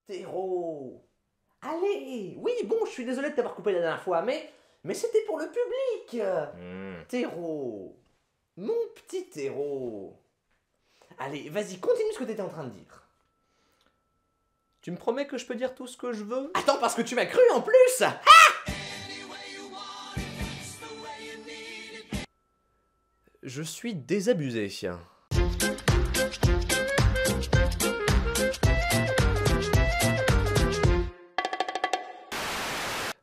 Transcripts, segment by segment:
Tero. Allez. Oui, bon, je suis désolé de t'avoir coupé la dernière fois, mais c'était pour le public. Tero. Mon petit Tero. Allez, vas-y, continue ce que t'étais en train de dire. Tu me promets que je peux dire tout ce que je veux? Attends, parce que tu m'as cru en plus. Je suis désabusé.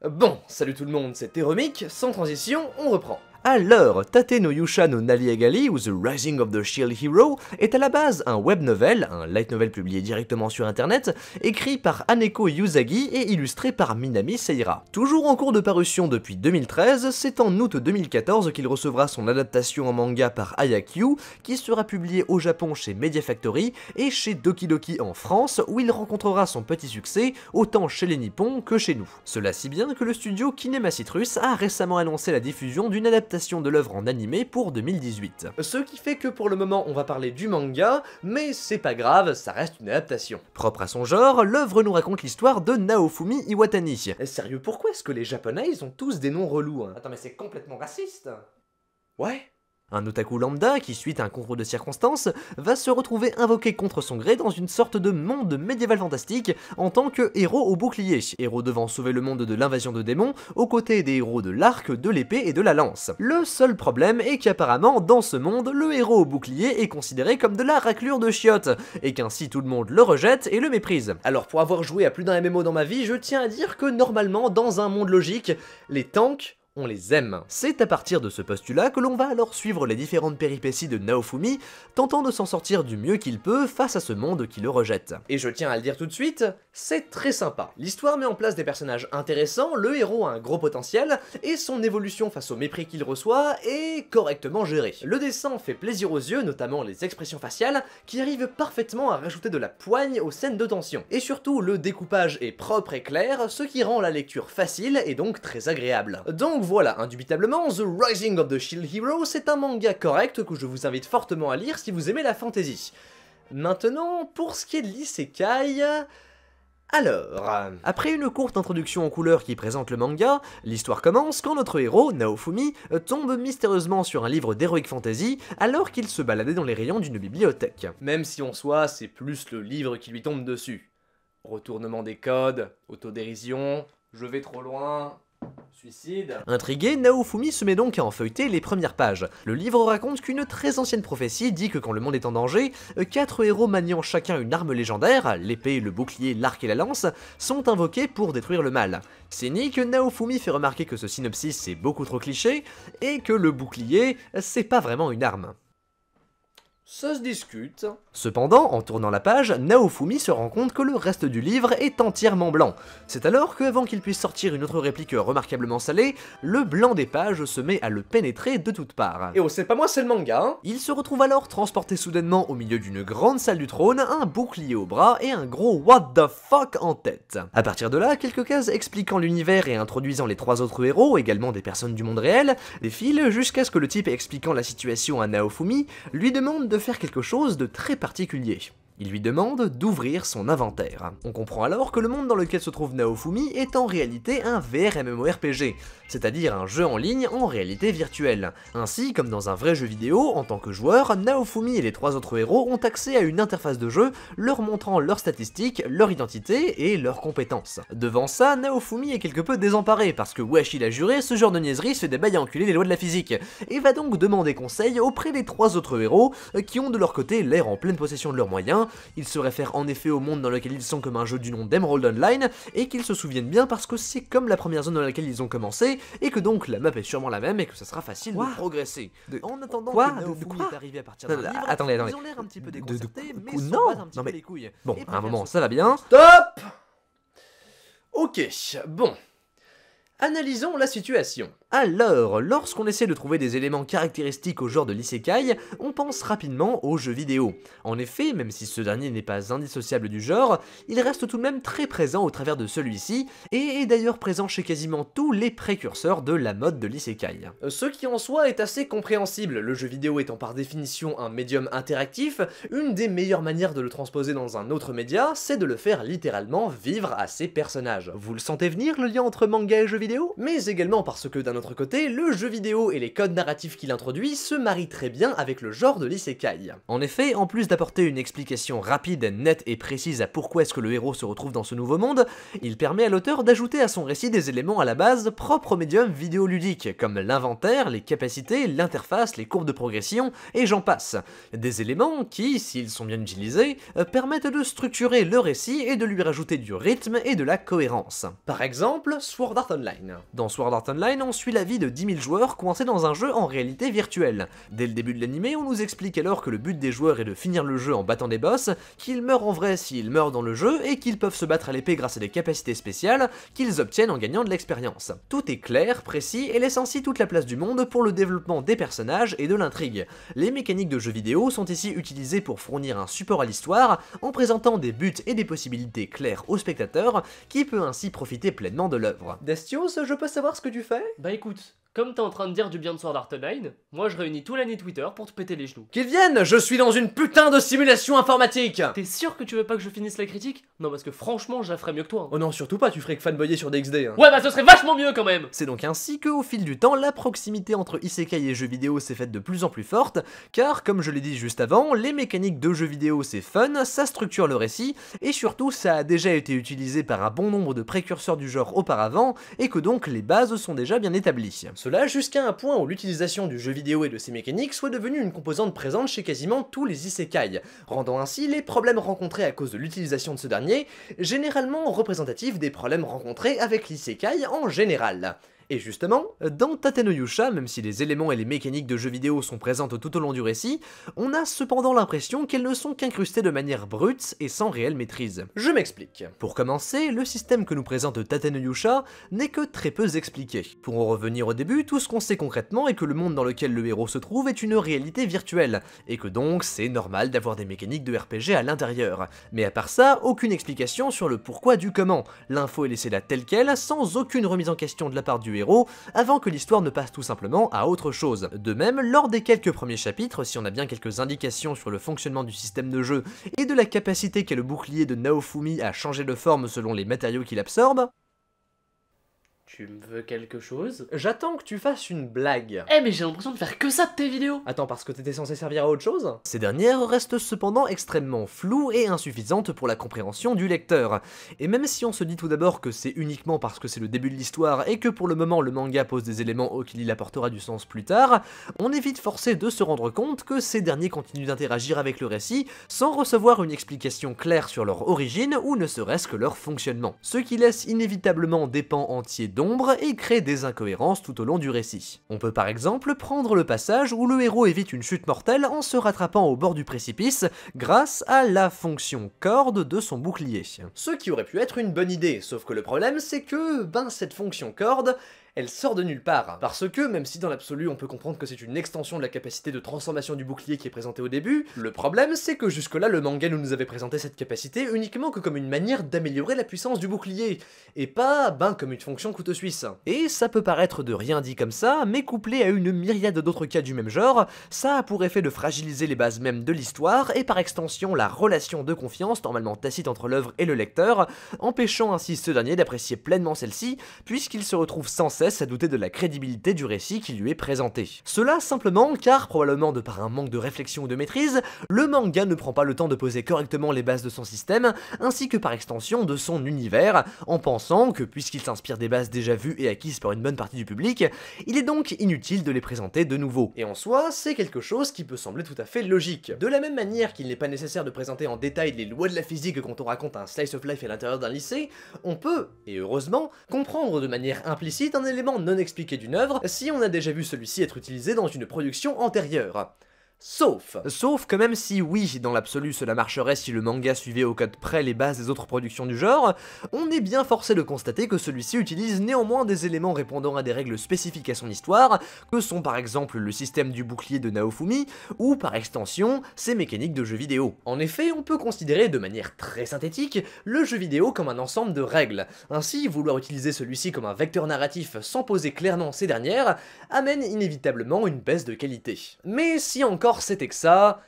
Bon, salut tout le monde, c'est Teromic, sans transition, on reprend. Alors, Tate no Yusha no Nariagali, ou The Rising of the Shield Hero, est à la base un web novel, un light novel publié directement sur internet, écrit par Haneko Yuzagi et illustré par Minami Seira. Toujours en cours de parution depuis 2013, c'est en août 2014 qu'il recevra son adaptation en manga par Ayakyu, qui sera publié au Japon chez Media Factory et chez Doki Doki en France, où il rencontrera son petit succès, autant chez les Nippons que chez nous. Cela si bien que le studio Kinema Citrus a récemment annoncé la diffusion d'une adaptation de l'œuvre en animé pour 2018. Ce qui fait que pour le moment on va parler du manga, mais c'est pas grave, ça reste une adaptation. Propre à son genre, l'œuvre nous raconte l'histoire de Naofumi Iwatani. Sérieux, pourquoi est-ce que les japonais ils ont tous des noms relous hein? Attends mais c'est complètement raciste. Ouais. Un otaku lambda qui, suite à un concours de circonstances, va se retrouver invoqué contre son gré dans une sorte de monde médiéval fantastique en tant que héros au bouclier, héros devant sauver le monde de l'invasion de démons, aux côtés des héros de l'arc, de l'épée et de la lance. Le seul problème est qu'apparemment, dans ce monde, le héros au bouclier est considéré comme de la raclure de chiottes, et qu'ainsi tout le monde le rejette et le méprise. Alors pour avoir joué à plus d'un MMO dans ma vie, je tiens à dire que normalement, dans un monde logique, les tanks, on les aime. C'est à partir de ce postulat que l'on va alors suivre les différentes péripéties de Naofumi, tentant de s'en sortir du mieux qu'il peut face à ce monde qui le rejette. Et je tiens à le dire tout de suite, c'est très sympa. L'histoire met en place des personnages intéressants, le héros a un gros potentiel, et son évolution face au mépris qu'il reçoit est correctement gérée. Le dessin fait plaisir aux yeux, notamment les expressions faciales, qui arrivent parfaitement à rajouter de la poigne aux scènes de tension. Et surtout, le découpage est propre et clair, ce qui rend la lecture facile et donc très agréable. Donc voilà, indubitablement, The Rising of the Shield Hero, c'est un manga correct que je vous invite fortement à lire si vous aimez la fantasy. Maintenant, pour ce qui est de l'isekai... Alors... Après une courte introduction en couleurs qui présente le manga, l'histoire commence quand notre héros, Naofumi, tombe mystérieusement sur un livre d'heroic fantasy alors qu'il se baladait dans les rayons d'une bibliothèque. Même si en soi, c'est plus le livre qui lui tombe dessus. Retournement des codes, autodérision, je vais trop loin... Suicide. Intrigué, Naofumi se met donc à en feuilleter les premières pages. Le livre raconte qu'une très ancienne prophétie dit que quand le monde est en danger, 4 héros maniant chacun une arme légendaire, l'épée, le bouclier, l'arc et la lance, sont invoqués pour détruire le mal. Cynique, Naofumi fait remarquer que ce synopsis c'est beaucoup trop cliché, et que le bouclier, c'est pas vraiment une arme. Ça se discute. Cependant, en tournant la page, Naofumi se rend compte que le reste du livre est entièrement blanc. C'est alors qu'avant qu'il puisse sortir une autre réplique remarquablement salée, le blanc des pages se met à le pénétrer de toutes parts. Et oh, c'est pas moi, c'est le manga, hein. Il se retrouve alors transporté soudainement au milieu d'une grande salle du trône, un bouclier au bras et un gros what the fuck en tête. À partir de là, quelques cases expliquant l'univers et introduisant les 3 autres héros, également des personnes du monde réel, défilent jusqu'à ce que le type expliquant la situation à Naofumi lui demande de faire quelque chose de très particulier. Il lui demande d'ouvrir son inventaire. On comprend alors que le monde dans lequel se trouve Naofumi est en réalité un VR MMORPG, c'est-à-dire un jeu en ligne en réalité virtuelle. Ainsi, comme dans un vrai jeu vidéo, en tant que joueur, Naofumi et les 3 autres héros ont accès à une interface de jeu leur montrant leurs statistiques, leur identité et leurs compétences. Devant ça, Naofumi est quelque peu désemparé parce que wesh il a juré, ce genre de niaiserie se fait débailler à enculer les lois de la physique, et va donc demander conseil auprès des 3 autres héros qui ont de leur côté l'air en pleine possession de leurs moyens. Ils se réfèrent en effet au monde dans lequel ils sont comme un jeu du nom d'Emerald Online, et qu'ils se souviennent bien parce que c'est comme la première zone dans laquelle ils ont commencé, et que donc la map est sûrement la même et que ça sera facile de progresser. En attendant que Naofumi est arrivé à partir d'un livre, attendez. ils ont l'air un petit peu déconcertés, mais non, se battent un petit peu les couilles. Bon, à un moment ça va bien. Stop. Ok, bon. Analysons la situation. Alors, lorsqu'on essaie de trouver des éléments caractéristiques au genre de l'isekai, on pense rapidement aux jeux vidéo. En effet, même si ce dernier n'est pas indissociable du genre, il reste tout de même très présent au travers de celui-ci, et est d'ailleurs présent chez quasiment tous les précurseurs de la mode de l'isekai. Ce qui en soi est assez compréhensible, le jeu vidéo étant par définition un médium interactif, une des meilleures manières de le transposer dans un autre média, c'est de le faire littéralement vivre à ses personnages. Vous le sentez venir, le lien entre manga et jeu vidéo ? Mais également parce que d'un autre côté, le jeu vidéo et les codes narratifs qu'il introduit se marient très bien avec le genre de l'isekai. En effet, en plus d'apporter une explication rapide, nette et précise à pourquoi est-ce que le héros se retrouve dans ce nouveau monde, il permet à l'auteur d'ajouter à son récit des éléments à la base propres au médium vidéoludique, comme l'inventaire, les capacités, l'interface, les courbes de progression, et j'en passe. Des éléments qui, s'ils sont bien utilisés, permettent de structurer le récit et de lui rajouter du rythme et de la cohérence. Par exemple, Sword Art Online. Dans Sword Art Online, on suit la vie de 10 000 joueurs coincés dans un jeu en réalité virtuelle. Dès le début de l'anime, on nous explique alors que le but des joueurs est de finir le jeu en battant des boss, qu'ils meurent en vrai s'ils meurent dans le jeu, et qu'ils peuvent se battre à l'épée grâce à des capacités spéciales qu'ils obtiennent en gagnant de l'expérience. Tout est clair, précis, et laisse ainsi toute la place du monde pour le développement des personnages et de l'intrigue. Les mécaniques de jeux vidéo sont ici utilisées pour fournir un support à l'histoire, en présentant des buts et des possibilités claires au spectateur, qui peut ainsi profiter pleinement de l'œuvre. Destios, je peux savoir ce que tu fais? Bah écoute, comme t'es en train de dire du bien de Sword Art Online, moi je réunis tout l'année Twitter pour te péter les genoux. Qu'ils viennent, je suis dans une putain de simulation informatique! T'es sûr que tu veux pas que je finisse la critique? Non parce que franchement, je la ferais mieux que toi. Oh non, surtout pas, tu ferais que fanboyer sur DxD. Hein. Ouais bah ce serait vachement mieux quand même! C'est donc ainsi qu'au fil du temps, la proximité entre isekai et jeux vidéo s'est faite de plus en plus forte, car comme je l'ai dit juste avant, les mécaniques de jeux vidéo c'est fun, ça structure le récit, et surtout ça a déjà été utilisé par un bon nombre de précurseurs du genre auparavant, et que donc les bases sont déjà bien établies. Cela jusqu'à un point où l'utilisation du jeu vidéo et de ses mécaniques soit devenue une composante présente chez quasiment tous les isekai, rendant ainsi les problèmes rencontrés à cause de l'utilisation de ce dernier généralement représentatifs des problèmes rencontrés avec l'isekai en général. Et justement, dans Tate no Yusha, même si les éléments et les mécaniques de jeux vidéo sont présentes tout au long du récit, on a cependant l'impression qu'elles ne sont qu'incrustées de manière brute et sans réelle maîtrise. Je m'explique. Pour commencer, le système que nous présente Tate no Yusha n'est que très peu expliqué. Pour en revenir au début, tout ce qu'on sait concrètement est que le monde dans lequel le héros se trouve est une réalité virtuelle, et que donc c'est normal d'avoir des mécaniques de RPG à l'intérieur. Mais à part ça, aucune explication sur le pourquoi du comment. L'info est laissée là telle quelle, sans aucune remise en question de la part du héros, avant que l'histoire ne passe tout simplement à autre chose. De même, lors des quelques premiers chapitres, si on a bien quelques indications sur le fonctionnement du système de jeu et de la capacité qu'a le bouclier de Naofumi à changer de forme selon les matériaux qu'il absorbe... Tu me veux quelque chose? J'attends que tu fasses une blague. Eh mais j'ai l'impression de faire que ça de tes vidéos! Attends, parce que t'étais censé servir à autre chose? Ces dernières restent cependant extrêmement floues et insuffisantes pour la compréhension du lecteur. Et même si on se dit tout d'abord que c'est uniquement parce que c'est le début de l'histoire et que pour le moment le manga pose des éléments auxquels il apportera du sens plus tard, on est vite forcé de se rendre compte que ces derniers continuent d'interagir avec le récit sans recevoir une explication claire sur leur origine ou ne serait-ce que leur fonctionnement. Ce qui laisse inévitablement des pans entiers d'ombre et crée des incohérences tout au long du récit. On peut par exemple prendre le passage où le héros évite une chute mortelle en se rattrapant au bord du précipice grâce à la fonction corde de son bouclier. Ce qui aurait pu être une bonne idée, sauf que le problème c'est que, cette fonction corde, elle sort de nulle part. Parce que, même si dans l'absolu on peut comprendre que c'est une extension de la capacité de transformation du bouclier qui est présentée au début, le problème c'est que jusque-là le manga nous avait présenté cette capacité uniquement que comme une manière d'améliorer la puissance du bouclier, et pas, comme une fonction couteau suisse. Et ça peut paraître de rien dit comme ça, mais couplé à une myriade d'autres cas du même genre, ça a pour effet de fragiliser les bases mêmes de l'histoire, et par extension la relation de confiance normalement tacite entre l'œuvre et le lecteur, empêchant ainsi ce dernier d'apprécier pleinement celle-ci, puisqu'il se retrouve sans cesse à douter de la crédibilité du récit qui lui est présenté. Cela simplement car, probablement de par un manque de réflexion ou de maîtrise, le manga ne prend pas le temps de poser correctement les bases de son système, ainsi que par extension de son univers, en pensant que puisqu'il s'inspire des bases déjà vues et acquises par une bonne partie du public, il est donc inutile de les présenter de nouveau. Et en soi, c'est quelque chose qui peut sembler tout à fait logique. De la même manière qu'il n'est pas nécessaire de présenter en détail les lois de la physique quand on raconte un slice of life à l'intérieur d'un lycée, on peut, et heureusement, comprendre de manière implicite un élément non expliqué d'une œuvre si on a déjà vu celui-ci être utilisé dans une production antérieure. Sauf que même si oui, dans l'absolu cela marcherait si le manga suivait au code près les bases des autres productions du genre, on est bien forcé de constater que celui-ci utilise néanmoins des éléments répondant à des règles spécifiques à son histoire, que sont par exemple le système du bouclier de Naofumi, ou par extension, ses mécaniques de jeux vidéo. En effet, on peut considérer de manière très synthétique le jeu vidéo comme un ensemble de règles. Ainsi, vouloir utiliser celui-ci comme un vecteur narratif sans poser clairement ces dernières, amène inévitablement une baisse de qualité. Mais si encore c'était que ça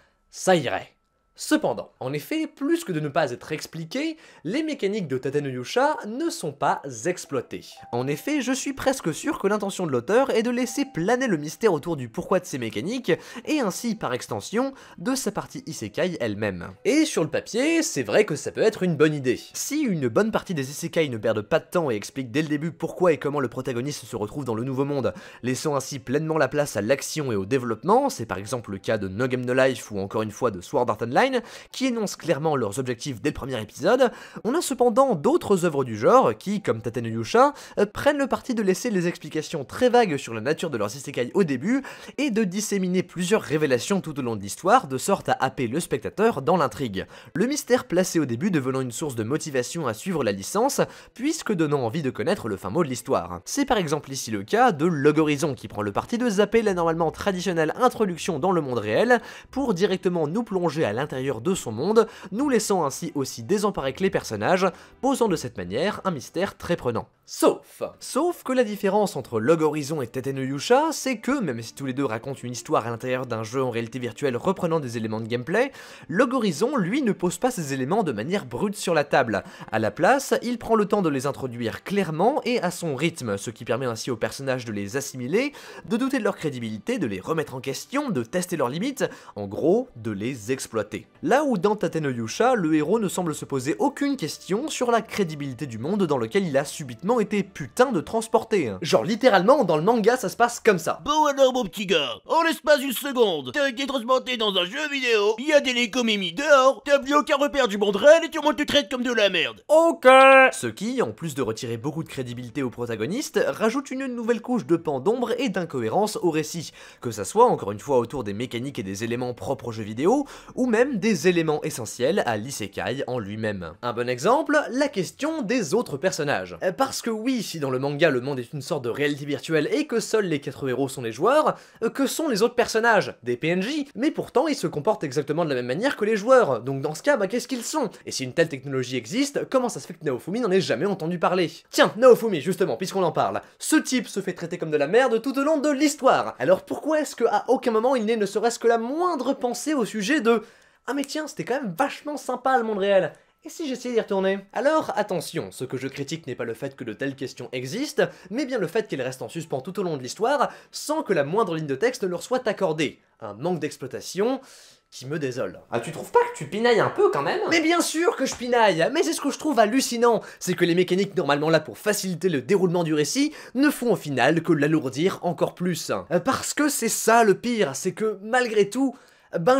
irait. Cependant, en effet, plus que de ne pas être expliquées, les mécaniques de Tate no Yusha ne sont pas exploitées. En effet, je suis presque sûr que l'intention de l'auteur est de laisser planer le mystère autour du pourquoi de ces mécaniques, et ainsi, par extension, de sa partie isekai elle-même. Et sur le papier, c'est vrai que ça peut être une bonne idée. Si une bonne partie des isekai ne perdent pas de temps et expliquent dès le début pourquoi et comment le protagoniste se retrouve dans le nouveau monde, laissant ainsi pleinement la place à l'action et au développement, c'est par exemple le cas de No Game No Life ou encore une fois de Sword Art Online, qui énoncent clairement leurs objectifs dès le premier épisode, on a cependant d'autres œuvres du genre qui, comme Tate no Yusha, prennent le parti de laisser les explications très vagues sur la nature de leurs isekai au début et de disséminer plusieurs révélations tout au long de l'histoire de sorte à happer le spectateur dans l'intrigue. Le mystère placé au début devenant une source de motivation à suivre la licence, puisque donnant envie de connaître le fin mot de l'histoire. C'est par exemple ici le cas de Log Horizon qui prend le parti de zapper la normalement traditionnelle introduction dans le monde réel pour directement nous plonger à l'intérieur de son monde, nous laissant ainsi aussi désemparés que les personnages, posant de cette manière un mystère très prenant. Sauf que la différence entre Log Horizon et Tate no Yusha, c'est que, même si tous les deux racontent une histoire à l'intérieur d'un jeu en réalité virtuelle reprenant des éléments de gameplay, Log Horizon, lui, ne pose pas ces éléments de manière brute sur la table. À la place, il prend le temps de les introduire clairement et à son rythme, ce qui permet ainsi aux personnages de les assimiler, de douter de leur crédibilité, de les remettre en question, de tester leurs limites, en gros, de les exploiter. Là où dans Tate no Yusha, le héros ne semble se poser aucune question sur la crédibilité du monde dans lequel il a subitement été putain de transporté. Genre littéralement, dans le manga, ça se passe comme ça. Bon alors mon petit gars, en l'espace d'une seconde, t'as été transporté dans un jeu vidéo, il y a des lécomémies dehors, t'as plus aucun repère du monde réel et tout le monde te traite comme de la merde. Ok. Ce qui, en plus de retirer beaucoup de crédibilité au protagoniste, rajoute une nouvelle couche de pan d'ombre et d'incohérence au récit, que ça soit encore une fois autour des mécaniques et des éléments propres aux jeux vidéo, ou même des éléments essentiels à l'isekai en lui-même. Un bon exemple, la question des autres personnages. Parce que oui, si dans le manga le monde est une sorte de réalité virtuelle et que seuls les 4 héros sont les joueurs, que sont les autres personnages? Des PNJ, mais pourtant ils se comportent exactement de la même manière que les joueurs, donc dans ce cas, qu'est-ce qu'ils sont? Et si une telle technologie existe, comment ça se fait que Naofumi n'en ait jamais entendu parler? Tiens, Naofumi justement, puisqu'on en parle, ce type se fait traiter comme de la merde tout au long de l'histoire, alors pourquoi est-ce qu'à aucun moment il n'est ne serait-ce que la moindre pensée au sujet de « Ah mais tiens, c'était quand même vachement sympa le monde réel !» Et si j'essayais d'y retourner? Alors attention, ce que je critique n'est pas le fait que de telles questions existent, mais bien le fait qu'elles restent en suspens tout au long de l'histoire, sans que la moindre ligne de texte leur soit accordée. Un manque d'exploitation qui me désole. Ah, tu trouves pas que tu pinailles un peu quand même? Mais bien sûr que je pinaille, mais c'est ce que je trouve hallucinant, c'est que les mécaniques normalement là pour faciliter le déroulement du récit ne font au final que l'alourdir encore plus. Parce que c'est ça le pire, c'est que malgré tout,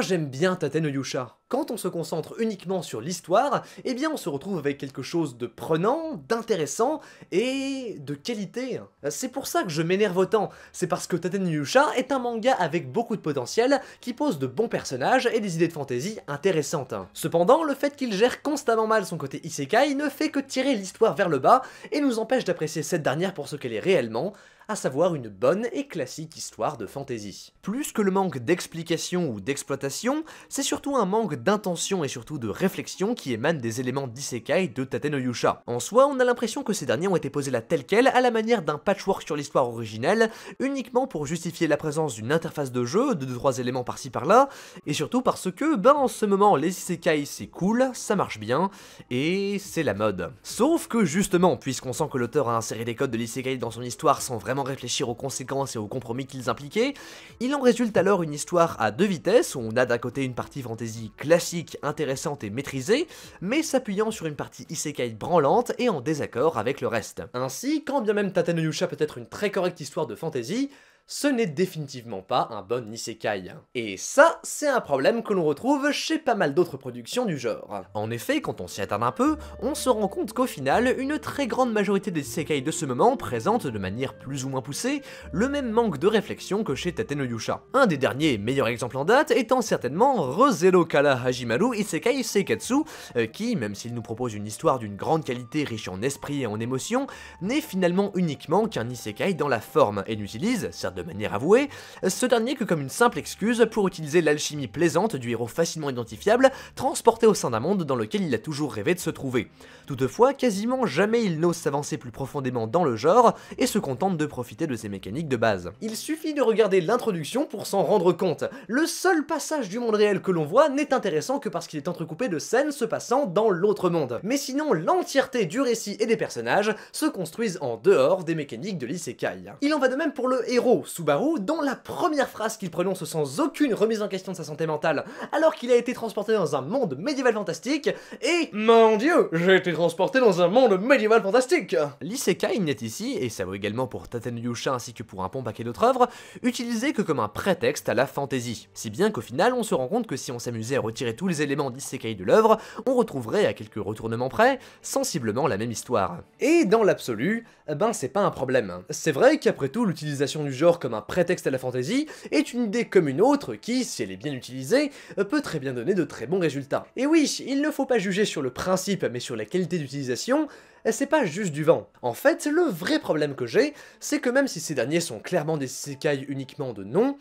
j'aime bien Tate no Yusha. Quand on se concentre uniquement sur l'histoire, eh bien on se retrouve avec quelque chose de prenant, d'intéressant et de qualité. C'est pour ça que je m'énerve autant, c'est parce que Tate no Yusha est un manga avec beaucoup de potentiel, qui pose de bons personnages et des idées de fantasy intéressantes. Cependant, le fait qu'il gère constamment mal son côté isekai ne fait que tirer l'histoire vers le bas et nous empêche d'apprécier cette dernière pour ce qu'elle est réellement, à savoir une bonne et classique histoire de fantasy. Plus que le manque d'explication ou d'exploitation, c'est surtout un manque d'intention et surtout de réflexion qui émane des éléments d'isekai de Tate no Yusha. En soi, on a l'impression que ces derniers ont été posés là tels quels à la manière d'un patchwork sur l'histoire originelle, uniquement pour justifier la présence d'une interface de jeu, de 2-3 éléments par-ci par-là, et surtout parce que, en ce moment, les isekai c'est cool, ça marche bien, et c'est la mode. Sauf que justement, puisqu'on sent que l'auteur a inséré des codes de l'isekai dans son histoire sans vraiment réfléchir aux conséquences et aux compromis qu'ils impliquaient, il en résulte alors une histoire à deux vitesses où on a d'un côté une partie fantasy classique, intéressante et maîtrisée, mais s'appuyant sur une partie isekai branlante et en désaccord avec le reste. Ainsi, quand bien même Tate no Yusha peut être une très correcte histoire de fantasy, ce n'est définitivement pas un bon isekai. Et ça, c'est un problème que l'on retrouve chez pas mal d'autres productions du genre. En effet, quand on s'y attarde un peu, on se rend compte qu'au final, une très grande majorité des isekai de ce moment présentent de manière plus ou moins poussée le même manque de réflexion que chez Tate no Yusha. Un des derniers meilleurs exemples en date étant certainement Re:Zero Kara Hajimaru Isekai Seikatsu, qui, même s'il nous propose une histoire d'une grande qualité riche en esprit et en émotions, n'est finalement uniquement qu'un isekai dans la forme et n'utilise, certes de manière avouée, ce dernier que comme une simple excuse pour utiliser l'alchimie plaisante du héros facilement identifiable, transporté au sein d'un monde dans lequel il a toujours rêvé de se trouver. Toutefois, quasiment jamais il n'ose s'avancer plus profondément dans le genre et se contente de profiter de ses mécaniques de base. Il suffit de regarder l'introduction pour s'en rendre compte. Le seul passage du monde réel que l'on voit n'est intéressant que parce qu'il est entrecoupé de scènes se passant dans l'autre monde. Mais sinon, l'entièreté du récit et des personnages se construisent en dehors des mécaniques de l'isekai. Il en va de même pour le héros, Subaru, dont la première phrase qu'il prononce sans aucune remise en question de sa santé mentale, alors qu'il a été transporté dans un monde médiéval fantastique, et mon dieu, j'ai été transporté dans un monde médiéval fantastique. L'isekai n'est ici, et ça vaut également pour Tate no Yusha ainsi que pour un bon paquet d'autres œuvres, utilisé que comme un prétexte à la fantasy. Si bien qu'au final, on se rend compte que si on s'amusait à retirer tous les éléments d'isekai de l'œuvre, on retrouverait à quelques retournements près, sensiblement la même histoire. Et dans l'absolu, ben c'est pas un problème. C'est vrai qu'après tout, l'utilisation du genre comme un prétexte à la fantasy est une idée comme une autre qui, si elle est bien utilisée, peut très bien donner de très bons résultats. Et oui, il ne faut pas juger sur le principe, mais sur la qualité d'utilisation, c'est pas juste du vent. En fait, le vrai problème que j'ai, c'est que même si ces derniers sont clairement des isekai uniquement de nom,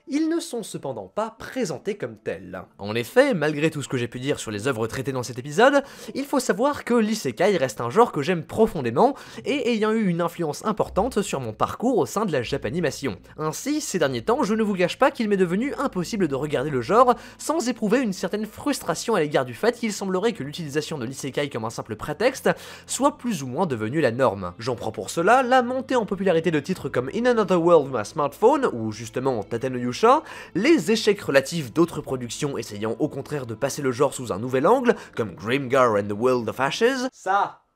ils ne sont cependant pas présentés comme tels. En effet, malgré tout ce que j'ai pu dire sur les œuvres traitées dans cet épisode, il faut savoir que l'isekai reste un genre que j'aime profondément, et ayant eu une influence importante sur mon parcours au sein de la Japanimation. Ainsi, ces derniers temps, je ne vous cache pas qu'il m'est devenu impossible de regarder le genre sans éprouver une certaine frustration à l'égard du fait qu'il semblerait que l'utilisation de l'isekai comme un simple prétexte soit plus ou moins devenue la norme. J'en prends pour cela la montée en popularité de titres comme In Another World My Smartphone, ou justement Tate no Yusha, les échecs relatifs d'autres productions essayant au contraire de passer le genre sous un nouvel angle, comme Grimgar and the World of Ashes,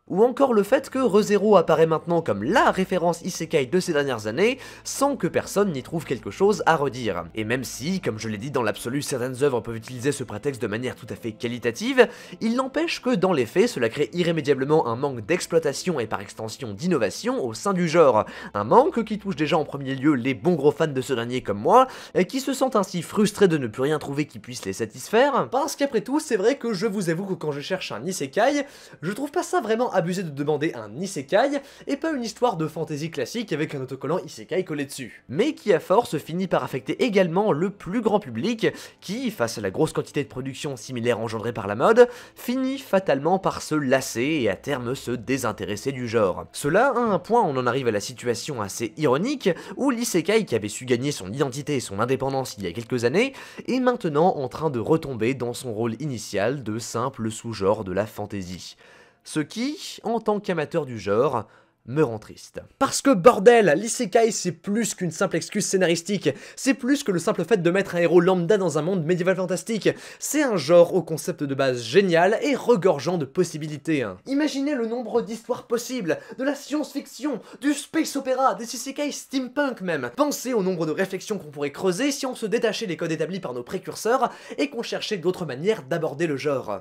ou encore le fait que Re:Zero apparaît maintenant comme la référence isekai de ces dernières années, sans que personne n'y trouve quelque chose à redire. Et même si, comme je l'ai dit dans l'absolu, certaines œuvres peuvent utiliser ce prétexte de manière tout à fait qualitative, il n'empêche que dans les faits, cela crée irrémédiablement un manque d'exploitation et par extension d'innovation au sein du genre. Un manque qui touche déjà en premier lieu les bons gros fans de ce dernier comme moi, qui se sentent ainsi frustrés de ne plus rien trouver qui puisse les satisfaire. Parce qu'après tout, c'est vrai que je vous avoue que quand je cherche un isekai, je trouve pas ça vraiment abusé de demander un isekai et pas une histoire de fantasy classique avec un autocollant isekai collé dessus. Mais qui à force finit par affecter également le plus grand public qui, face à la grosse quantité de productions similaires engendrées par la mode, finit fatalement par se lasser et à terme se désintéresser du genre. Cela à un point on en arrive à la situation assez ironique où l'isekai qui avait su gagner son identité et son indépendance il y a quelques années est maintenant en train de retomber dans son rôle initial de simple sous-genre de la fantasy. Ce qui, en tant qu'amateur du genre, me rend triste. Parce que bordel, l'isekai c'est plus qu'une simple excuse scénaristique, c'est plus que le simple fait de mettre un héros lambda dans un monde médiéval fantastique, c'est un genre au concept de base génial et regorgeant de possibilités. Imaginez le nombre d'histoires possibles, de la science-fiction, du space opéra, des isekai steampunk même. Pensez au nombre de réflexions qu'on pourrait creuser si on se détachait des codes établis par nos précurseurs et qu'on cherchait d'autres manières d'aborder le genre.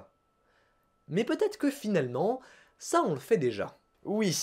Mais peut-être que finalement, ça on le fait déjà. Oui,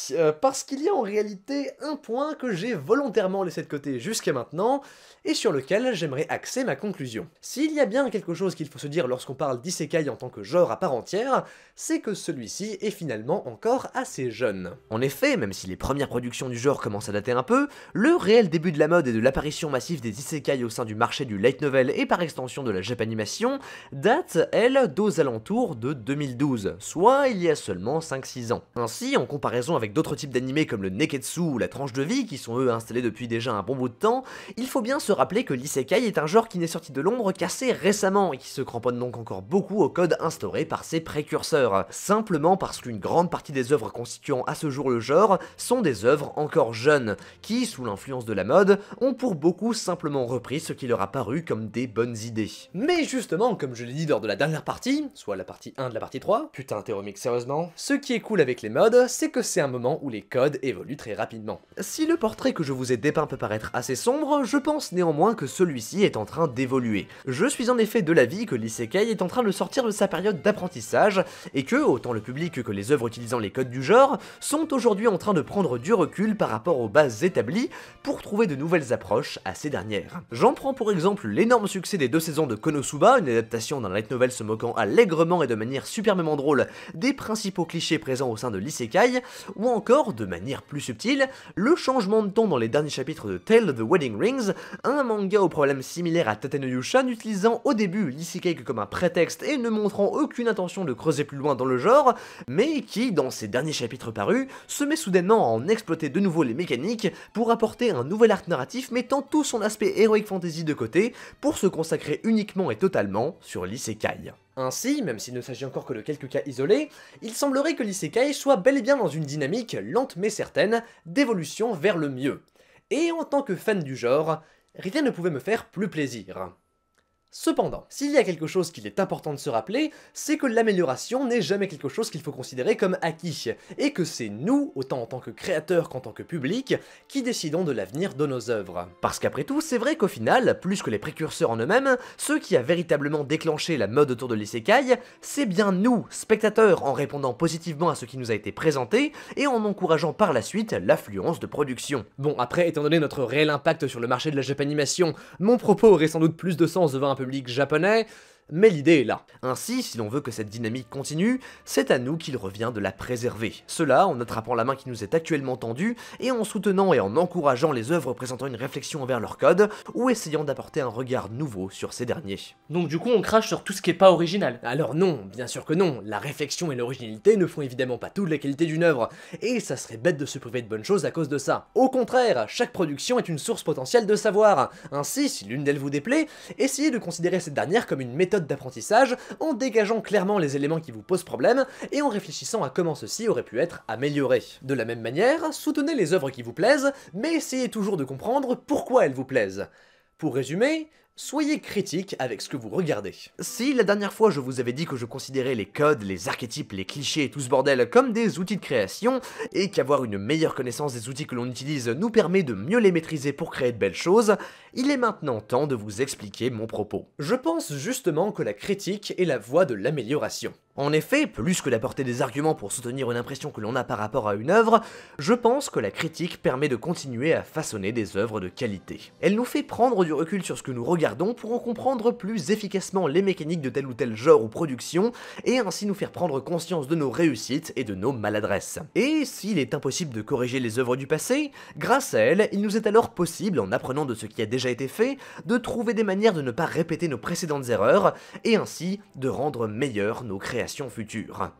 parce qu'il y a en réalité un point que j'ai volontairement laissé de côté jusqu'à maintenant, et sur lequel j'aimerais axer ma conclusion. S'il y a bien quelque chose qu'il faut se dire lorsqu'on parle d'isekai en tant que genre à part entière, c'est que celui-ci est finalement encore assez jeune. En effet, même si les premières productions du genre commencent à dater un peu, le réel début de la mode et de l'apparition massive des isekai au sein du marché du light novel et par extension de la japanimation date, elle, d'aux alentours de 2012, soit il y a seulement 5-6 ans. Ainsi, en comparaison avec d'autres types d'animés comme le neketsu ou la tranche de vie, qui sont eux installés depuis déjà un bon bout de temps, il faut bien se rappeler que l'isekai est un genre qui n'est sorti de l'ombre qu'assez récemment et qui se cramponne donc encore beaucoup au code instauré par ses précurseurs, simplement parce qu'une grande partie des œuvres constituant à ce jour le genre sont des œuvres encore jeunes, qui, sous l'influence de la mode, ont pour beaucoup simplement repris ce qui leur a paru comme des bonnes idées. Mais justement, comme je l'ai dit lors de la dernière partie, soit la partie 1 de la partie 3, putain Théromique, sérieusement, ce qui est cool avec les modes, c'est que c'est un moment où les codes évoluent très rapidement. Si le portrait que je vous ai dépeint peut paraître assez sombre, je pense néanmoins que celui-ci est en train d'évoluer. Je suis en effet de l'avis que l'isekai est en train de sortir de sa période d'apprentissage, et que, autant le public que les œuvres utilisant les codes du genre, sont aujourd'hui en train de prendre du recul par rapport aux bases établies pour trouver de nouvelles approches à ces dernières. J'en prends pour exemple l'énorme succès des 2 saisons de Konosuba, une adaptation d'un light novel se moquant allègrement et de manière superbement drôle des principaux clichés présents au sein de l'isekai, ou encore, de manière plus subtile, le changement de ton dans les derniers chapitres de Tale of the Wedding Rings, un manga au problème similaire à Tate no Yusha, n'utilisant au début l'isekai que comme un prétexte et ne montrant aucune intention de creuser plus loin dans le genre, mais qui, dans ses derniers chapitres parus, se met soudainement à en exploiter de nouveau les mécaniques pour apporter un nouvel arc narratif mettant tout son aspect heroic fantasy de côté pour se consacrer uniquement et totalement sur l'isekai. Ainsi, même s'il ne s'agit encore que de quelques cas isolés, il semblerait que l'isekai soit bel et bien dans une dynamique, lente mais certaine, d'évolution vers le mieux. Et en tant que fan du genre, rien ne pouvait me faire plus plaisir. Cependant, s'il y a quelque chose qu'il est important de se rappeler, c'est que l'amélioration n'est jamais quelque chose qu'il faut considérer comme acquis, et que c'est nous, autant en tant que créateurs qu'en tant que public, qui décidons de l'avenir de nos œuvres. Parce qu'après tout, c'est vrai qu'au final, plus que les précurseurs en eux-mêmes, ce qui a véritablement déclenché la mode autour de l'isekai, c'est bien nous, spectateurs, en répondant positivement à ce qui nous a été présenté, et en encourageant par la suite l'affluence de production. Bon, après, étant donné notre réel impact sur le marché de la japanimation, mon propos aurait sans doute plus de sens devant un public japonais, mais l'idée est là. Ainsi, si l'on veut que cette dynamique continue, c'est à nous qu'il revient de la préserver. Cela en attrapant la main qui nous est actuellement tendue, et en soutenant et en encourageant les œuvres présentant une réflexion envers leur code, ou essayant d'apporter un regard nouveau sur ces derniers. Donc du coup on crache sur tout ce qui est pas original. Alors non, bien sûr que non, la réflexion et l'originalité ne font évidemment pas toute la qualité d'une œuvre, et ça serait bête de se priver de bonnes choses à cause de ça. Au contraire, chaque production est une source potentielle de savoir. Ainsi, si l'une d'elles vous déplaît, essayez de considérer cette dernière comme une méthode d'apprentissage en dégageant clairement les éléments qui vous posent problème et en réfléchissant à comment ceci aurait pu être amélioré. De la même manière, soutenez les œuvres qui vous plaisent, mais essayez toujours de comprendre pourquoi elles vous plaisent. Pour résumer, soyez critique avec ce que vous regardez. Si la dernière fois je vous avais dit que je considérais les codes, les archétypes, les clichés et tout ce bordel comme des outils de création, et qu'avoir une meilleure connaissance des outils que l'on utilise nous permet de mieux les maîtriser pour créer de belles choses, il est maintenant temps de vous expliquer mon propos. Je pense justement que la critique est la voie de l'amélioration. En effet, plus que d'apporter des arguments pour soutenir une impression que l'on a par rapport à une œuvre, je pense que la critique permet de continuer à façonner des œuvres de qualité. Elle nous fait prendre du recul sur ce que nous regardons pour en comprendre plus efficacement les mécaniques de tel ou tel genre ou production, et ainsi nous faire prendre conscience de nos réussites et de nos maladresses. Et s'il est impossible de corriger les œuvres du passé, grâce à elles, il nous est alors possible, en apprenant de ce qui a déjà été fait, de trouver des manières de ne pas répéter nos précédentes erreurs, et ainsi de rendre meilleures nos créations futures.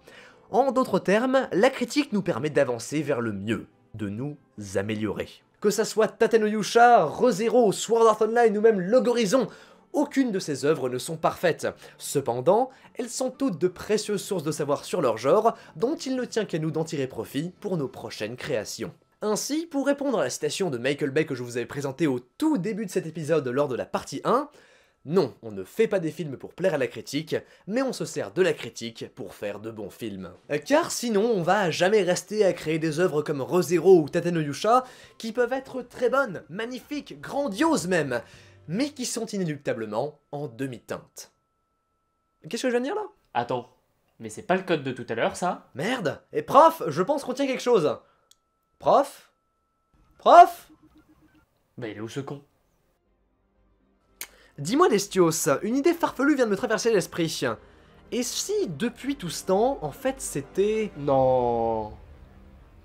En d'autres termes, la critique nous permet d'avancer vers le mieux, de nous améliorer. Que ça soit Tate no Yusha, Re:Zero, Sword Art Online ou même Log Horizon, aucune de ces œuvres ne sont parfaites. Cependant, elles sont toutes de précieuses sources de savoir sur leur genre, dont il ne tient qu'à nous d'en tirer profit pour nos prochaines créations. Ainsi, pour répondre à la citation de Michael Bay que je vous avais présentée au tout début de cet épisode lors de la partie 1, non, on ne fait pas des films pour plaire à la critique, mais on se sert de la critique pour faire de bons films. Car sinon, on va jamais rester à créer des œuvres comme Re:Zero ou Tate no Yusha, qui peuvent être très bonnes, magnifiques, grandioses même, mais qui sont inéluctablement en demi-teinte. Qu'est-ce que je viens de dire là? Attends, mais c'est pas le code de tout à l'heure ça? Merde! Et prof, je pense qu'on tient quelque chose. Prof? Prof? Bah il est où ce con? Dis-moi Destios, une idée farfelue vient de me traverser l'esprit. Et si, depuis tout ce temps, en fait c'était... Non.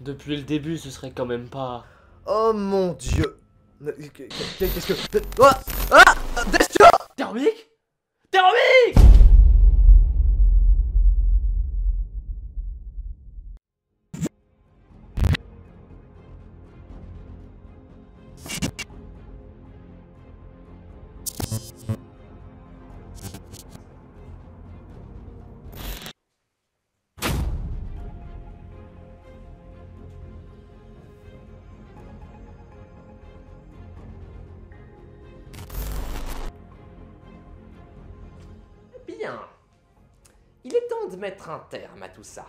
Depuis le début ce serait quand même pas... Oh mon dieu. Qu'est-ce que... Ah! Destios! Thermique? Thermique! Bien. Il est temps de mettre un terme à tout ça.